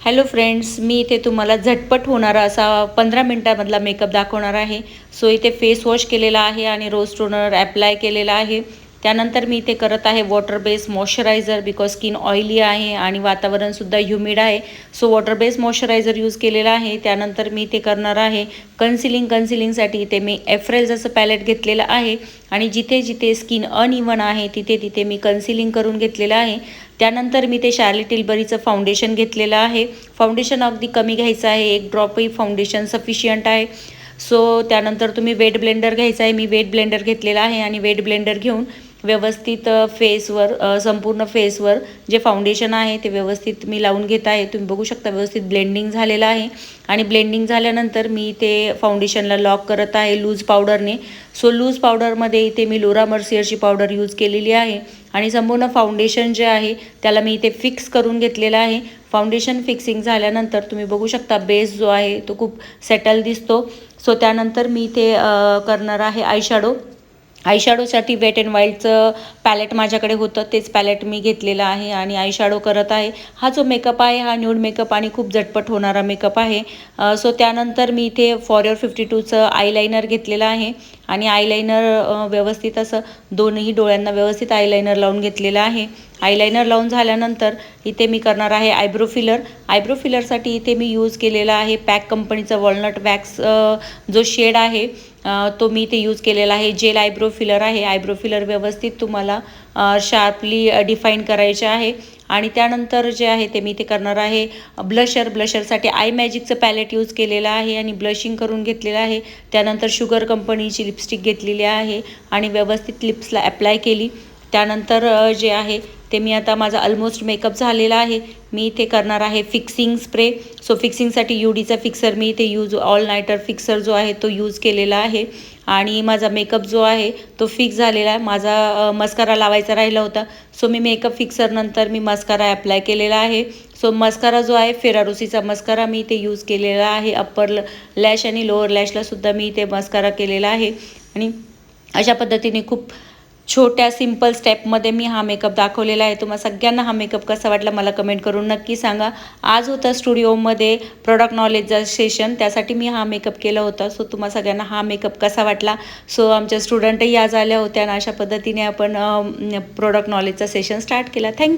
Hello friends, मी इथे तुम्हाला झटपट होणारा असा 15 मिनिटामधला मेकअप दाखवणार आहे. सो इथे फेस वॉश केलेला आहे आणि रोज टोनर ॲप्लाय केलेला आहे. त्यानंतर मी इथे करत आहे water base moisturiser, because skin oily आहे आणि वातावरणसुद्धा ह्युमिड आहे. So water base moisturiser use केलेला आहे. त्यानंतर मी इथे करणार आहे कन्सिलिंगसाठी इथे मी एफ्रेल्स असं पॅलेट घेतलेलं आहे आणि जिथे जिथे स्किन अनइवन आहे तिथे तिथे मी कन्सिलिंग करून घेतलेलं आहे. त्यानंतर मी ते शार्लेट टिल्बरीचं फाउंडेशन घेतलेलं आहे. फाउंडेशन अगदी कमी घ्यायचं आहे, 1 ड्रॉपही फाउंडेशन सफिशियंट आहे. सो त्यानंतर तुम्ही वेट ब्लेंडर घ्यायचा आहे. मी वेट ब्लेंडर घेतलेला आहे आणि वेट ब्लेंडर घेऊन व्यवस्थित फेसवर संपूर्ण फेसवर जे फाउंडेशन आहे ते व्यवस्थित मी लावून घेत आहे. तुम्ही बघू शकता व्यवस्थित ब्लेंडिंग झालेलं आहे आणि ब्लेंडिंग झाल्यानंतर मी ते फाउंडेशनला लॉक करत आहे लूज पावडरने. सो लूज पावडरमध्ये इथे मी लोरा मर्सियरची पावडर यूज केलेली आहे आणि संपूर्ण फाउंडेशन जे आहे त्याला मी इथे फिक्स करून घेतलेलं आहे. फाउंडेशन फिक्सिंग झाल्यानंतर तुम्ही बघू शकता बेस जो आहे तो खूप सेटल दिसतो. सो त्यानंतर मी इथे करणार आहे आयशॅडोसाठी वेट अँड वाईल्डचं पॅलेट माझ्याकडे होतं, तेच पॅलेट मी घेतलेलं आहे आणि आयशॅडो करत आहे. हा जो मेकअप आहे हा न्यूड मेकअप आणि खूप झटपट होणारा मेकअप आहे. सो त्यानंतर मी इथे फॉरएवर 52चं आयलायनर घेतलेलं आहे आणि आयलायनर व्यवस्थित असं दोन्ही डोळ्यांना व्यवस्थित आयलायनर लावून घेतलेलं आहे. आयलायनर लावून झाल्यानंतर इथे मी करणार आहे आयब्रो फिलरसाठी इथे मी यूज केलेला आहे पॅक कंपनीचा वॉलनट वॅक्स जो शेड आहे तो मी इथे यूज केलेला आहे. जेल आयब्रो फिलर आहे. आयब्रो फिलर व्यवस्थित तुम्हाला शार्पली डिफाईन करायचे आहे. आणि त्यानंतर जे आहे ते मी इथे करणार आहे ब्लशरसाठी आय मॅजिकचं पॅलेट यूज केलेलं आहे आणि ब्लशिंग करून घेतलेलं आहे. त्यानंतर शुगर कंपनीची लिपस्टिक घेतलेली आहे आणि व्यवस्थित लिप्सला ॲप्लाय केली. त्यानंतर जे आहे ते मी आता माझा ऑलमोस्ट मेकअप झालेला आहे. मी इथे करणार आहे फिक्सिंग स्प्रे. सो फिक्सिंगसाठी युडीचा फिक्सर मी इथे ऑल नाईटर फिक्सर जो आहे तो यूज केलेला आहे आणि माझा मेकअप जो आहे तो फिक्स झालेला आहे. माझा मस्कारा लावायचा राहिला होता. सो मी मेकअप फिक्सरनंतर मी मस्कारा ॲप्लाय केलेला आहे. सो मस्कारा जो आहे फेरारोसीचा मस्कारा मी इथे यूज केलेला आहे. अप्पर लॅश आणि लोअर लॅशलासुद्धा मी इथे मस्कारा केलेला आहे आणि अशा पद्धतीने खूप छोट्या सिंपल स्टेपमध्ये मी हा मेकअप दाखवलेला आहे. तुम्हाला सगळ्यांना हा मेकअप कसा वाटला मला कमेंट करून नक्की सांगा. आज होतं स्टुडिओमध्ये प्रोडक्ट नॉलेजचं सेशन, त्यासाठी मी हा मेकअप केला होता. सो तुम्हाला सगळ्यांना हा मेकअप कसा वाटला. सो आमच्या स्टुडंटही आज आल्या होत्या आणि अशा पद्धतीने आपण प्रोडक्ट नॉलेजचा सेशन स्टार्ट केला. थँक्यू.